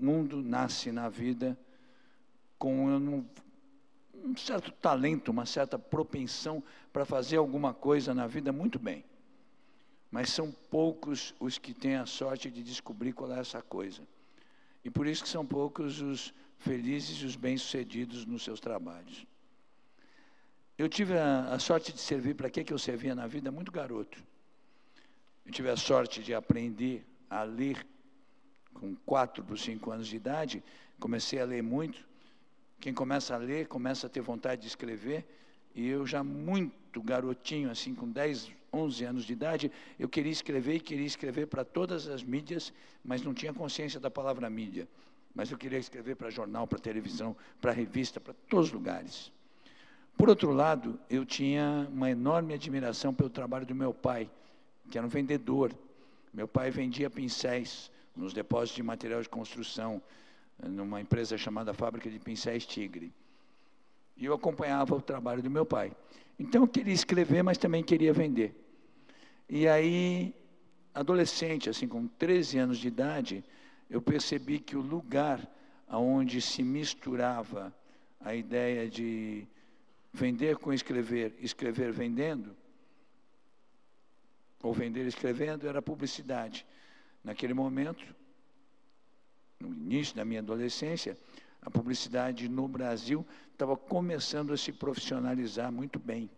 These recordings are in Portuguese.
mundo nasce na vida com um certo talento, uma certa propensão para fazer alguma coisa na vida muito bem. Mas são poucos os que têm a sorte de descobrir qual é essa coisa. E por isso que são poucos os felizes e os bem-sucedidos nos seus trabalhos. Eu tive a sorte de servir para que eu servia na vida muito garoto. Eu tive a sorte de aprender a ler com 4 para 5 anos de idade. Comecei a ler muito. Quem começa a ler, começa a ter vontade de escrever. E eu já muito garotinho, assim, com 10, 11 anos de idade, eu queria escrever e queria escrever para todas as mídias, mas não tinha consciência da palavra mídia. Mas eu queria escrever para jornal, para televisão, para revista, para todos os lugares. Por outro lado, eu tinha uma enorme admiração pelo trabalho do meu pai, que era um vendedor. Meu pai vendia pincéis nos depósitos de material de construção, numa empresa chamada Fábrica de Pincéis Tigre. E eu acompanhava o trabalho do meu pai. Então, eu queria escrever, mas também queria vender. E aí, adolescente, assim, com 13 anos de idade, eu percebi que o lugar onde se misturava a ideia de vender com escrever, escrever vendendo, ou vender escrevendo, era a publicidade. Naquele momento, no início da minha adolescência, a publicidade no Brasil estava começando a se profissionalizar muito bem.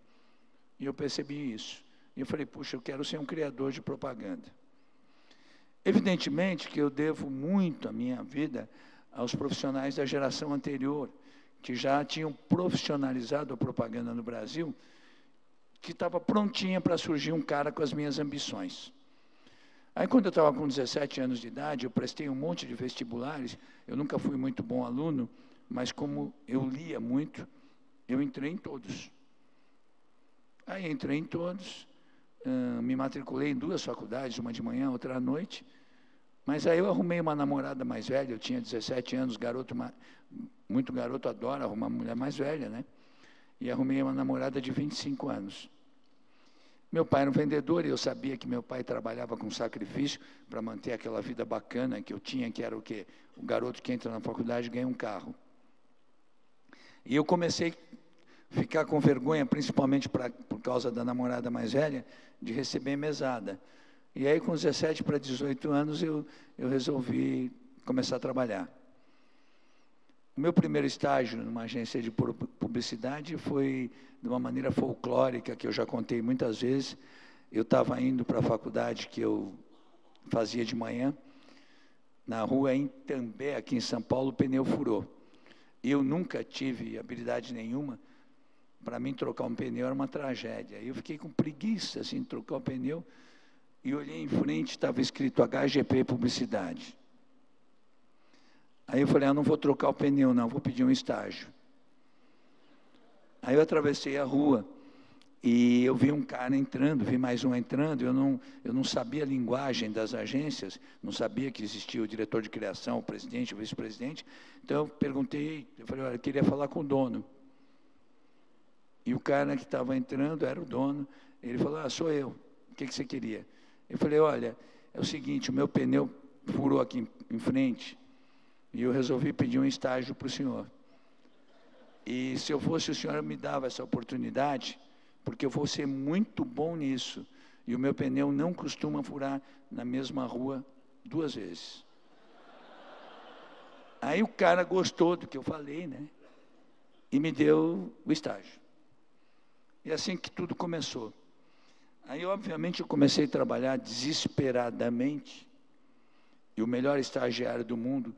E eu percebi isso. E eu falei, puxa, eu quero ser um criador de propaganda. Evidentemente que eu devo muito a minha vida aos profissionais da geração anterior, que já tinham profissionalizado a propaganda no Brasil, que estava prontinha para surgir um cara com as minhas ambições. Aí, quando eu estava com 17 anos de idade, eu prestei um monte de vestibulares. Eu nunca fui muito bom aluno, mas como eu lia muito, eu entrei em todos. Aí, entrei em todos, me matriculei em 2 faculdades, uma de manhã, outra à noite. Mas aí eu arrumei uma namorada mais velha, eu tinha 17 anos, muito garoto adora arrumar uma mulher mais velha, né? E arrumei uma namorada de 25 anos. Meu pai era um vendedor e eu sabia que meu pai trabalhava com sacrifício para manter aquela vida bacana que eu tinha, que era o quê? O garoto que entra na faculdade ganha um carro. E eu comecei a ficar com vergonha, principalmente por causa da namorada mais velha, de receber mesada. E aí, com 17 para 18 anos, eu resolvi começar a trabalhar. O meu primeiro estágio numa agência de publicidade foi de uma maneira folclórica, que eu já contei muitas vezes. Eu estava indo para a faculdade que eu fazia de manhã, na rua Itambé, aqui em São Paulo, o pneu furou. Eu nunca tive habilidade nenhuma. Para mim, trocar um pneu era uma tragédia. Eu fiquei com preguiça, assim, de trocar o pneu, e olhei em frente, estava escrito HGP Publicidade. Aí eu falei, não vou trocar o pneu, não, vou pedir um estágio. Aí eu atravessei a rua e eu vi um cara entrando, vi mais um entrando, eu não sabia a linguagem das agências, não sabia que existia o diretor de criação, o presidente, o vice-presidente, então eu perguntei, eu falei, olha, eu queria falar com o dono. E o cara que estava entrando era o dono, ele falou, sou eu, o que você queria? Eu falei, olha, é o seguinte, o meu pneu furou aqui em frente, e eu resolvi pedir um estágio para o senhor. E se eu fosse o senhor, me dava essa oportunidade, porque eu vou ser muito bom nisso. E o meu pneu não costuma furar na mesma rua 2 vezes. Aí o cara gostou do que eu falei, né? E me deu o estágio. E assim que tudo começou. Aí, obviamente, eu comecei a trabalhar desesperadamente. E o melhor estagiário do mundo,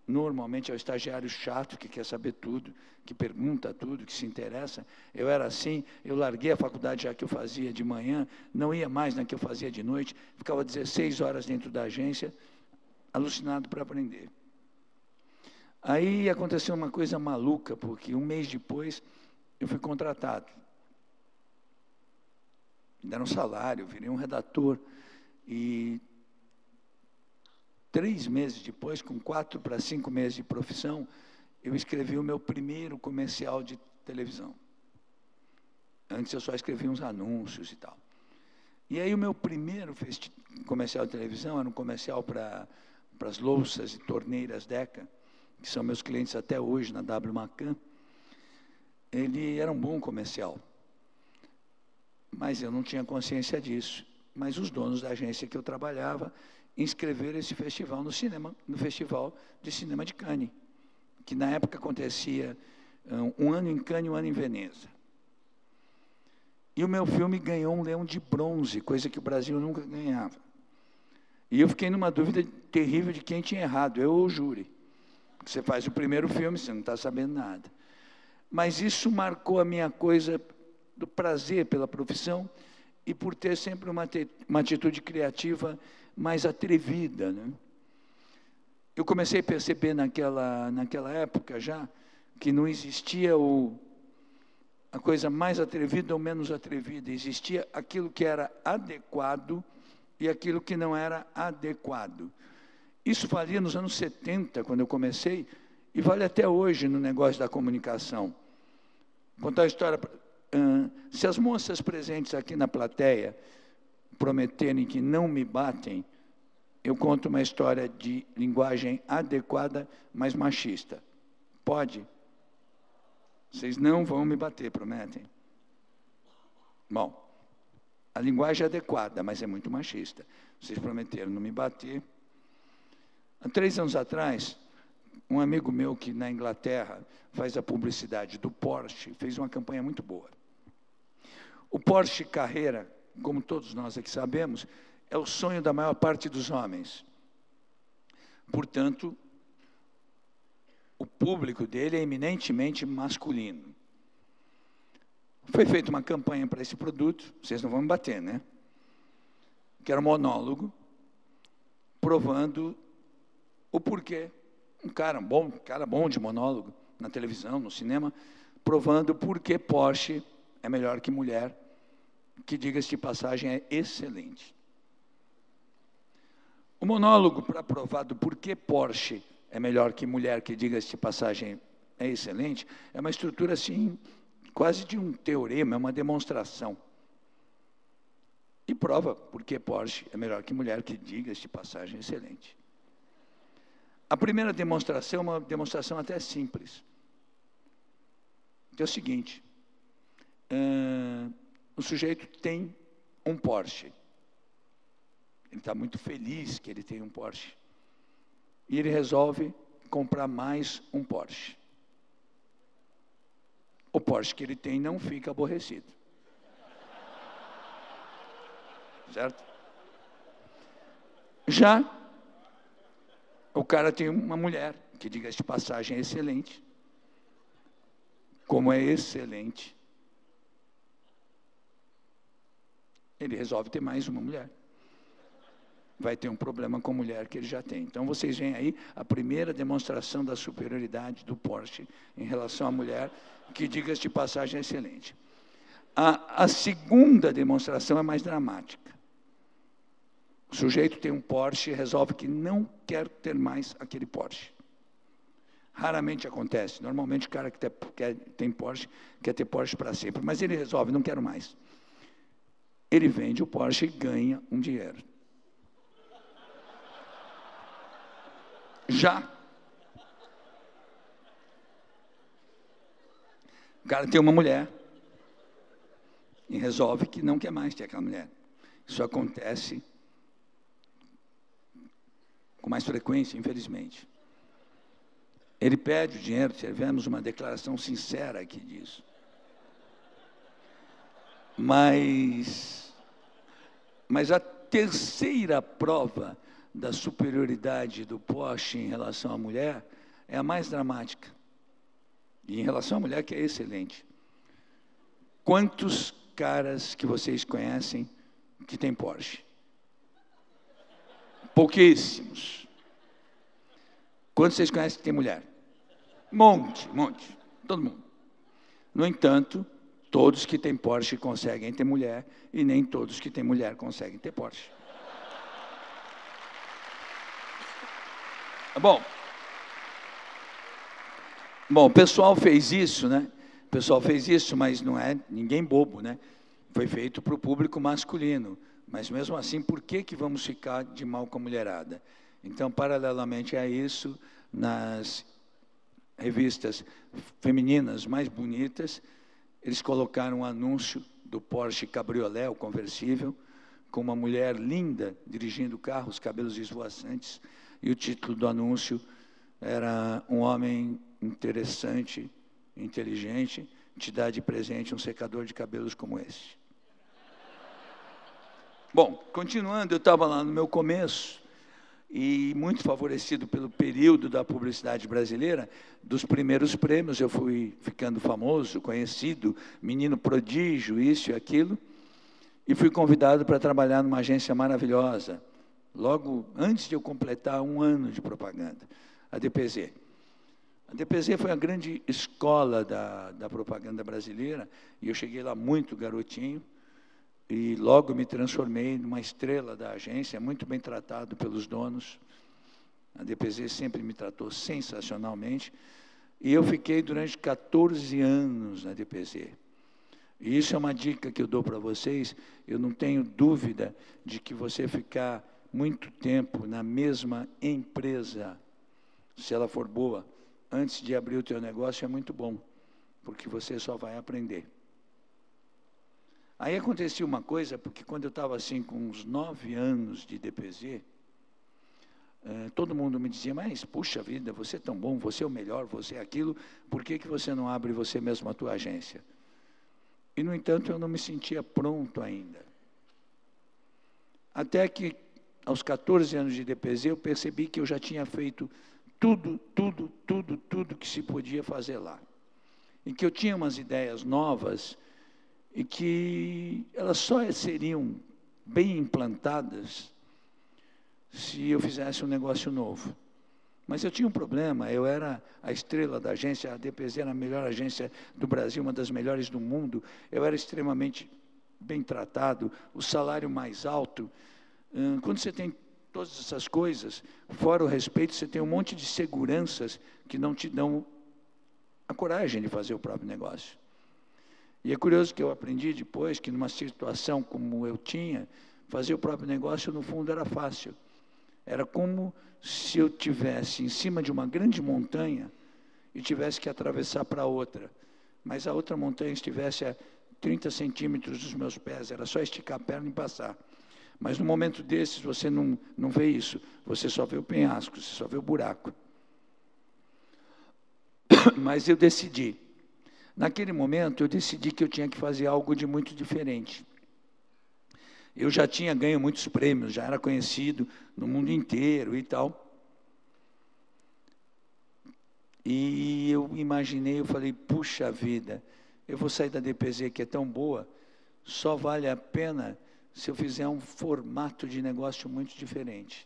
normalmente, é o estagiário chato, que quer saber tudo, que pergunta tudo, que se interessa. Eu era assim, eu larguei a faculdade já que eu fazia de manhã, não ia mais na que eu fazia de noite, ficava 16 horas dentro da agência, alucinado para aprender. Aí aconteceu uma coisa maluca, porque um mês depois eu fui contratado. Me deram um salário, virei um redator. E 3 meses depois, com 4 para 5 meses de profissão, eu escrevi o meu primeiro comercial de televisão. Antes eu só escrevia uns anúncios e tal. E aí o meu primeiro comercial de televisão era um comercial para para as louças e torneiras Deca, que são meus clientes até hoje na W Macan, ele era um bom comercial. Mas eu não tinha consciência disso. Mas os donos da agência que eu trabalhava inscreveram esse festival no Festival de Cinema de Cannes, que na época acontecia um ano em Cannes e um ano em Veneza. E o meu filme ganhou um Leão de Bronze, coisa que o Brasil nunca ganhava. E eu fiquei numa dúvida terrível de quem tinha errado, eu ou o júri. Você faz o primeiro filme, você não está sabendo nada. Mas isso marcou a minha coisa do prazer pela profissão e por ter sempre uma atitude criativa mais atrevida, né? Eu comecei a perceber naquela época já que não existia a coisa mais atrevida ou menos atrevida. Existia aquilo que era adequado e aquilo que não era adequado. Isso valia nos anos 70, quando eu comecei, e vale até hoje no negócio da comunicação. Vou contar a história. Se as moças presentes aqui na plateia prometerem que não me batem, eu conto uma história de linguagem adequada, mas machista. Pode? Vocês não vão me bater, prometem? Bom, a linguagem é adequada, mas é muito machista. Vocês prometeram não me bater. Há 3 anos atrás, um amigo meu que na Inglaterra faz a publicidade do Porsche, fez uma campanha muito boa. O Porsche Carrera, como todos nós aqui sabemos, é o sonho da maior parte dos homens. Portanto, o público dele é eminentemente masculino. Foi feita uma campanha para esse produto, vocês não vão me bater, né? Que era um monólogo, provando o porquê. Um cara bom de monólogo, na televisão, no cinema, provando por que Porsche é melhor que mulher, que, diga-se de passagem, é excelente. O monólogo, para provar do porquê Porsche é melhor que mulher, que, diga-se de passagem, é excelente, é uma estrutura, assim, quase de um teorema, é uma demonstração. E prova por que Porsche é melhor que mulher, que, diga-se de passagem, é excelente. A primeira demonstração é uma demonstração até simples. Que é o seguinte, o sujeito tem um Porsche. Ele está muito feliz que ele tem um Porsche. E ele resolve comprar mais um Porsche. O Porsche que ele tem não fica aborrecido. Certo? Já o cara tem uma mulher, que, diga-se de passagem, é excelente. Como é excelente, ele resolve ter mais uma mulher. Vai ter um problema com a mulher que ele já tem. Então, vocês veem aí a primeira demonstração da superioridade do Porsche em relação à mulher, que, diga-se de passagem, é excelente. A segunda demonstração é mais dramática. O sujeito tem um Porsche e resolve que não quer ter mais aquele Porsche. Raramente acontece. Normalmente, o cara que tem Porsche quer ter Porsche para sempre. Mas ele resolve, não quero mais. Ele vende o Porsche e ganha um dinheiro. Já. O cara tem uma mulher e resolve que não quer mais ter aquela mulher. Isso acontece com mais frequência, infelizmente. Ele pede o dinheiro, tivemos uma declaração sincera aqui disso. Mas a terceira prova da superioridade do Porsche em relação à mulher é a mais dramática. E em relação à mulher, que é excelente. Quantos caras que vocês conhecem que têm Porsche? Pouquíssimos. Quantos vocês conhecem que tem mulher? Monte. Todo mundo. No entanto, todos que têm Porsche conseguem ter mulher e nem todos que têm mulher conseguem ter Porsche. Bom, o pessoal fez isso, né? O pessoal fez isso, mas não é ninguém bobo, né? Foi feito para o público masculino. Mas, mesmo assim, por que vamos ficar de mal com a mulherada? Então, paralelamente a isso, nas revistas femininas mais bonitas, eles colocaram um anúncio do Porsche Cabriolet, o conversível, com uma mulher linda dirigindo o carro, os cabelos esvoaçantes, e o título do anúncio era um homem interessante, inteligente, te dá de presente um secador de cabelos como esse. Bom, continuando, eu estava lá no meu começo, e muito favorecido pelo período da publicidade brasileira, dos primeiros prêmios, eu fui ficando famoso, conhecido, menino prodígio, isso e aquilo, e fui convidado para trabalhar numa agência maravilhosa, logo antes de eu completar 1 ano de propaganda, a DPZ. A DPZ foi a grande escola da propaganda brasileira, e eu cheguei lá muito garotinho, e logo me transformei numa estrela da agência, muito bem tratado pelos donos. A DPZ sempre me tratou sensacionalmente, e eu fiquei durante 14 anos na DPZ. E isso é uma dica que eu dou para vocês, eu não tenho dúvida de que você ficar muito tempo na mesma empresa, se ela for boa, antes de abrir o teu negócio é muito bom, porque você só vai aprender. Aí acontecia uma coisa, porque quando eu estava assim com uns 9 anos de DPZ, todo mundo me dizia, mas puxa vida, você é tão bom, você é o melhor, você é aquilo, por que você não abre você mesmo a tua agência? E, no entanto, eu não me sentia pronto ainda. Até que, aos 14 anos de DPZ, eu percebi que eu já tinha feito tudo que se podia fazer lá. E que eu tinha umas ideias novas e que elas só seriam bem implantadas se eu fizesse um negócio novo. Mas eu tinha um problema, eu era a estrela da agência, a DPZ era a melhor agência do Brasil, uma das melhores do mundo, eu era extremamente bem tratado, o salário mais alto. Quando você tem todas essas coisas, fora o respeito, você tem um monte de seguranças que não te dão a coragem de fazer o próprio negócio. E é curioso que eu aprendi depois que, numa situação como eu tinha, fazer o próprio negócio, no fundo, era fácil. Era como se eu estivesse em cima de uma grande montanha e tivesse que atravessar para outra. Mas a outra montanha estivesse a 30 centímetros dos meus pés, era só esticar a perna e passar. Mas no momento desses, você não vê isso, você só vê o penhasco, você só vê o buraco. Mas eu decidi. Naquele momento, eu decidi que eu tinha que fazer algo de muito diferente. Eu já tinha ganho muitos prêmios, já era conhecido no mundo inteiro e tal. E eu imaginei, eu falei, puxa vida, eu vou sair da DPZ que é tão boa, só vale a pena se eu fizer um formato de negócio muito diferente.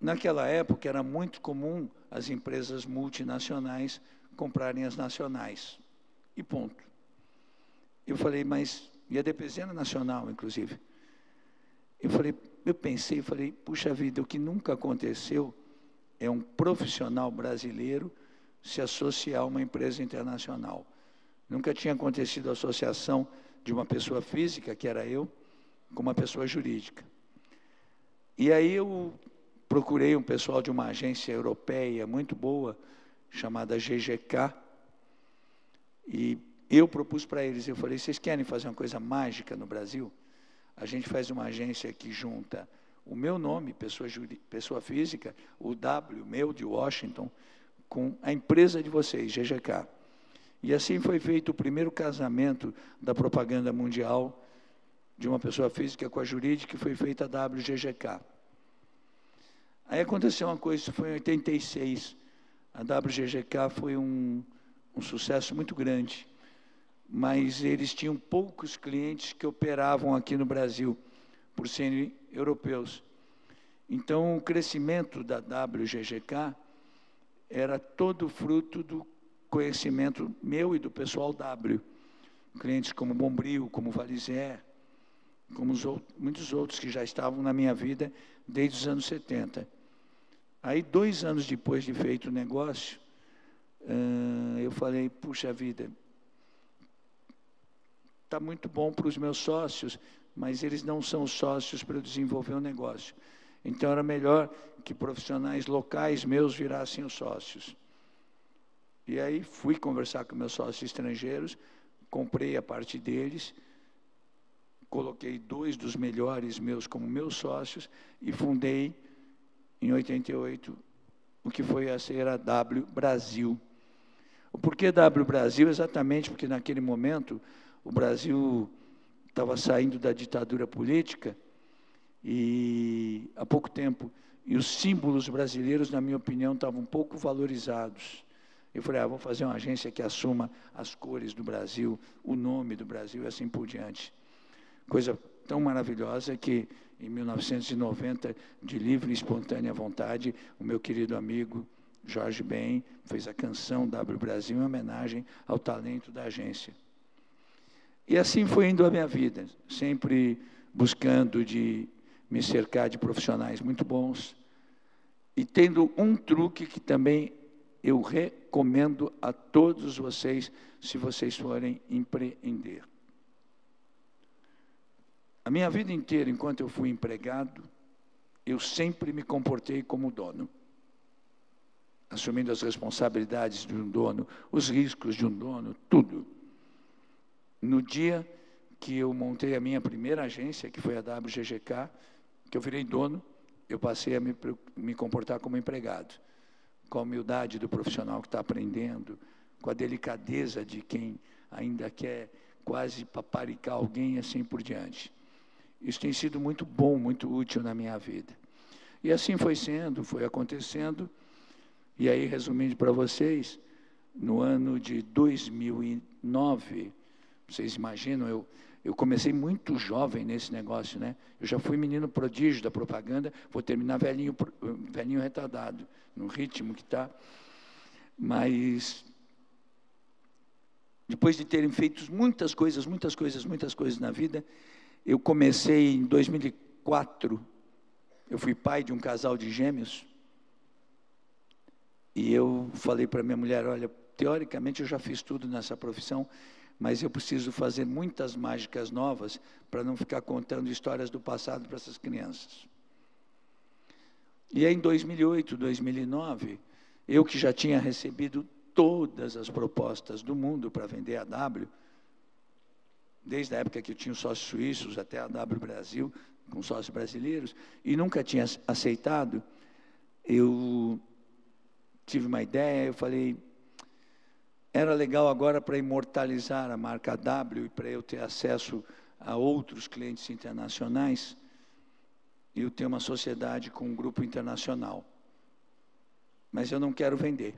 Naquela época, era muito comum as empresas multinacionais comprarem as nacionais. E ponto. Eu falei, mas... E a DPZ era nacional, inclusive. Eu pensei, puxa vida, o que nunca aconteceu é um profissional brasileiro se associar a uma empresa internacional. Nunca tinha acontecido a associação de uma pessoa física, que era eu, com uma pessoa jurídica. E aí eu procurei um pessoal de uma agência europeia muito boa, chamada GGK, e eu propus para eles, eu falei, vocês querem fazer uma coisa mágica no Brasil? A gente faz uma agência que junta o meu nome, pessoa física, o W, meu, de Washington, com a empresa de vocês, GGK. E assim foi feito o primeiro casamento da propaganda mundial de uma pessoa física com a jurídica, que foi feita a WGGK. Aí aconteceu uma coisa, isso foi em 86. A WGGK foi um sucesso muito grande, mas eles tinham poucos clientes que operavam aqui no Brasil, por serem europeus. Então, o crescimento da WGGK era todo fruto do conhecimento meu e do pessoal W. Clientes como Bombril, como Valizé, como muitos outros que já estavam na minha vida desde os anos 70. Aí, 2 anos depois de feito o negócio, eu falei, puxa vida, está muito bom para os meus sócios, mas eles não são sócios para eu desenvolver o negócio. Então, era melhor que profissionais locais meus virassem os sócios. E aí fui conversar com meus sócios estrangeiros, comprei a parte deles, coloquei 2 dos melhores meus como meus sócios e fundei, em 88, o que foi a ser a W Brasil. O porquê W Brasil? Exatamente porque, naquele momento, o Brasil estava saindo da ditadura política e, há pouco tempo, e os símbolos brasileiros, na minha opinião, estavam um pouco valorizados. Eu falei, vou fazer uma agência que assuma as cores do Brasil, o nome do Brasil e assim por diante. Coisa tão maravilhosa que, em 1990, de livre e espontânea vontade, o meu querido amigo Jorge Ben fez a canção W Brasil em homenagem ao talento da agência. E assim foi indo a minha vida, sempre buscando de me cercar de profissionais muito bons e tendo um truque que também eu recomendo a todos vocês, se vocês forem empreender. A minha vida inteira, enquanto eu fui empregado, eu sempre me comportei como dono, assumindo as responsabilidades de um dono, os riscos de um dono, tudo. No dia que eu montei a minha primeira agência, que foi a WGGK, que eu virei dono, eu passei a me comportar como empregado, com a humildade do profissional que está aprendendo, com a delicadeza de quem ainda quer quase paparicar alguém, assim por diante. Isso tem sido muito bom, muito útil na minha vida. E assim foi sendo, foi acontecendo. E aí, resumindo para vocês, no ano de 2009, vocês imaginam, eu comecei muito jovem nesse negócio, né? Eu já fui menino prodígio da propaganda, vou terminar velhinho retardado, no ritmo que está. Mas, depois de terem feito muitas coisas na vida, eu comecei em 2004, eu fui pai de um casal de gêmeos, e eu falei para minha mulher, olha, teoricamente eu já fiz tudo nessa profissão, mas eu preciso fazer muitas mágicas novas para não ficar contando histórias do passado para essas crianças. E aí, em 2008, 2009, eu que já tinha recebido todas as propostas do mundo para vender a W, desde a época que eu tinha os sócios suíços até a W Brasil, com sócios brasileiros, e nunca tinha aceitado, eu tive uma ideia, eu falei, era legal agora para imortalizar a marca W e para eu ter acesso a outros clientes internacionais, eu ter uma sociedade com um grupo internacional. Mas eu não quero vender,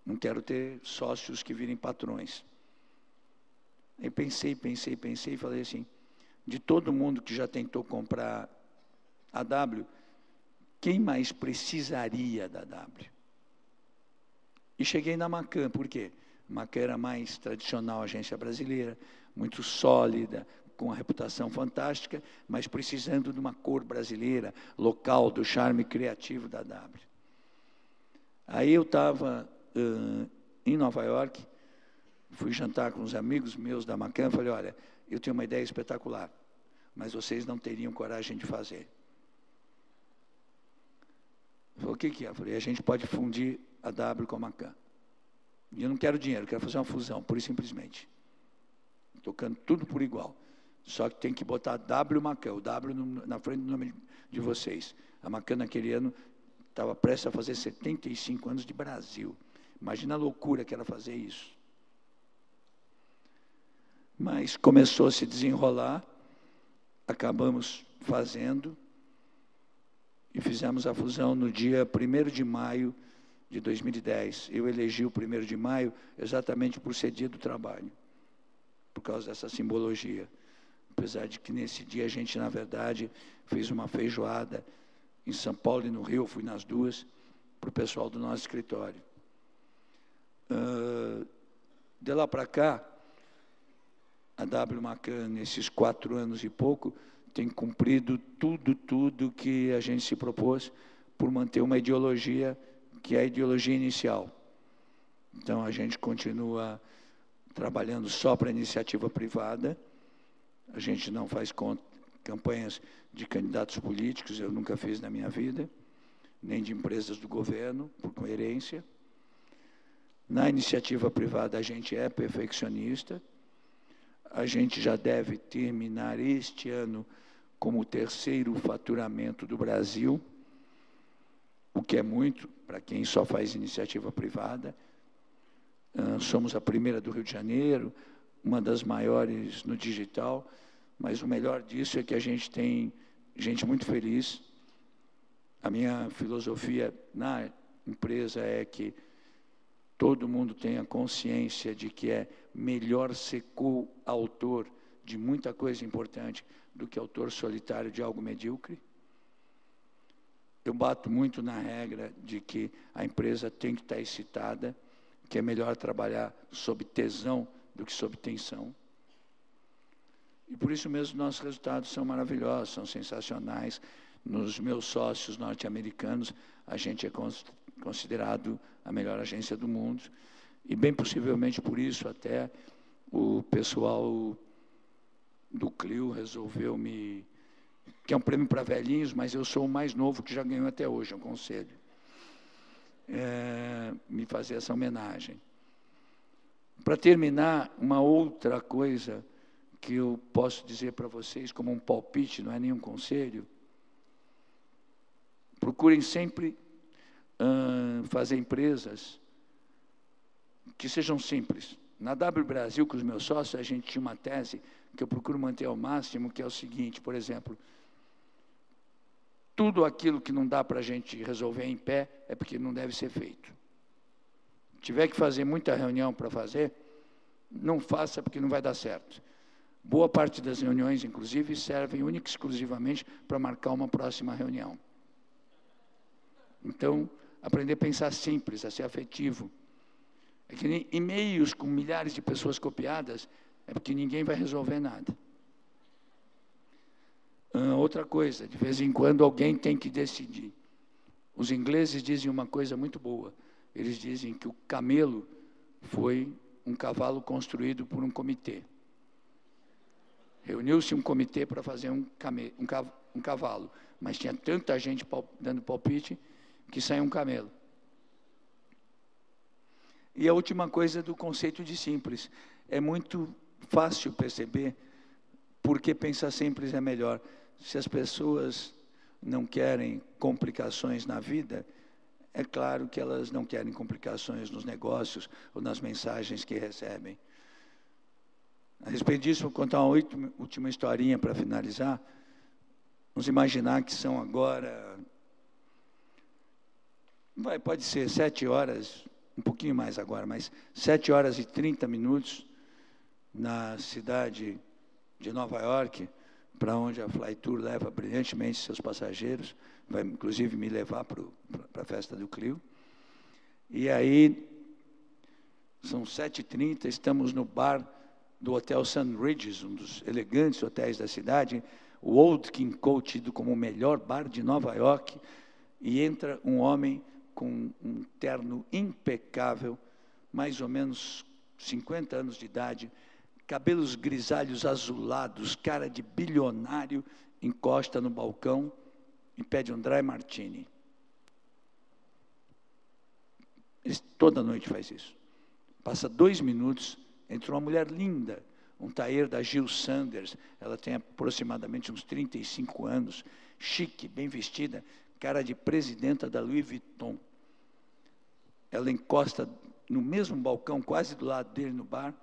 não quero ter sócios que virem patrões. Aí pensei e falei assim, de todo mundo que já tentou comprar a W, quem mais precisaria da W? E cheguei na Macan, por quê? A Macan era mais tradicional, agência brasileira, muito sólida, com uma reputação fantástica, mas precisando de uma cor brasileira, local, do charme criativo da W. Aí eu estava em Nova York, fui jantar com uns amigos meus da Macan, falei, olha, eu tenho uma ideia espetacular, mas vocês não teriam coragem de fazer. Falei, o que é? Eu falei, a gente pode fundir a W com a Macan. E eu não quero dinheiro, eu quero fazer uma fusão, pura e simplesmente. Tocando tudo por igual. Só que tem que botar W Macan, o W na frente do nome de vocês. A Macan, naquele ano, estava prestes a fazer 75 anos de Brasil. Imagina a loucura que era fazer isso. Mas começou a se desenrolar, acabamos fazendo, e fizemos a fusão no dia 1º de maio de 2010. Eu elegi o 1º de maio exatamente por ser dia do trabalho, por causa dessa simbologia. Apesar de que nesse dia a gente, na verdade, fez uma feijoada em São Paulo e no Rio, eu fui nas duas, para o pessoal do nosso escritório. De lá para cá, a W Macan, nesses 4 anos e pouco, tem cumprido tudo que a gente se propôs por manter uma ideologia que é a ideologia inicial. Então, a gente continua trabalhando só para a iniciativa privada, a gente não faz campanhas de candidatos políticos, eu nunca fiz na minha vida, nem de empresas do governo, por coerência. Na iniciativa privada, a gente é perfeccionista. A gente já deve terminar este ano como o terceiro faturamento do Brasil, o que é muito para quem só faz iniciativa privada. Somos a primeira do Rio de Janeiro, uma das maiores no digital, mas o melhor disso é que a gente tem gente muito feliz. A minha filosofia na empresa é que todo mundo tenha consciência de que é melhor ser coautor de muita coisa importante do que autor solitário de algo medíocre. Eu bato muito na regra de que a empresa tem que estar excitada, que é melhor trabalhar sob tesão do que sob tensão. E por isso mesmo nossos resultados são maravilhosos, são sensacionais. Nos meus sócios norte-americanos, a gente é considerado a melhor agência do mundo. E bem possivelmente por isso até o pessoal do Clio resolveu que é um prêmio para velhinhos, mas eu sou o mais novo que já ganhou até hoje, é um conselho. Me fazer essa homenagem. Para terminar, uma outra coisa que eu posso dizer para vocês como um palpite, não é nenhum conselho, procurem sempre fazer empresas que sejam simples. Na W Brasil, com os meus sócios, a gente tinha uma tese que eu procuro manter ao máximo, que é o seguinte, por exemplo, tudo aquilo que não dá para a gente resolver em pé é porque não deve ser feito. Se tiver que fazer muita reunião para fazer, não faça porque não vai dar certo. Boa parte das reuniões, inclusive, servem única e exclusivamente para marcar uma próxima reunião. Então, aprender a pensar simples, a ser afetivo. É que nem e-mails com milhares de pessoas copiadas, é porque ninguém vai resolver nada. Outra coisa, de vez em quando alguém tem que decidir. Os ingleses dizem uma coisa muito boa. Eles dizem que o camelo foi um cavalo construído por um comitê. Reuniu-se um comitê para fazer um cavalo, mas tinha tanta gente dando palpite que saiu um camelo. E a última coisa do conceito de simples. É muito fácil perceber por que pensar simples é melhor. Se as pessoas não querem complicações na vida, é claro que elas não querem complicações nos negócios ou nas mensagens que recebem. A respeito disso, vou contar uma última historinha para finalizar. Vamos imaginar que são agora, pode ser 7 horas, um pouquinho mais agora, mas 7 horas e 30 minutos na cidade de Nova York, para onde a Flytour leva brilhantemente seus passageiros, vai inclusive me levar para a festa do Clio. E aí, são 7h30, estamos no bar do Hotel Sun Ridges, um dos elegantes hotéis da cidade, o Old King Cole, tido como o melhor bar de Nova York, e entra um homem com um terno impecável, mais ou menos 50 anos de idade, cabelos grisalhos azulados, cara de bilionário, encosta no balcão e pede um dry martini. Ele toda noite faz isso. Passa 2 minutos, entra uma mulher linda, um tailleur da Jill Sanders, ela tem aproximadamente uns 35 anos, chique, bem vestida, cara de presidenta da Louis Vuitton. Ela encosta no mesmo balcão, quase do lado dele no bar,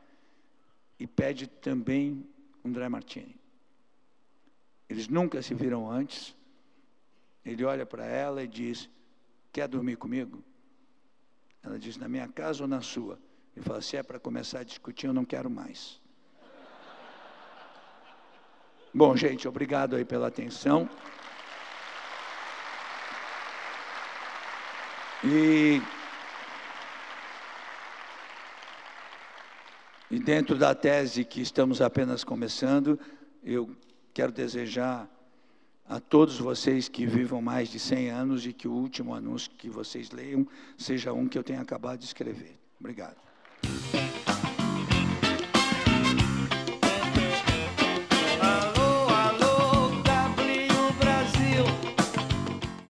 e pede também um dry martini. Eles nunca se viram antes. Ele olha para ela e diz, quer dormir comigo? Ela diz, na minha casa ou na sua? Ele fala, se é para começar a discutir, eu não quero mais. Bom, gente, obrigado aí pela atenção. E dentro da tese que estamos apenas começando, eu quero desejar a todos vocês que vivam mais de 100 anos e que o último anúncio que vocês leiam seja um que eu tenha acabado de escrever. Obrigado.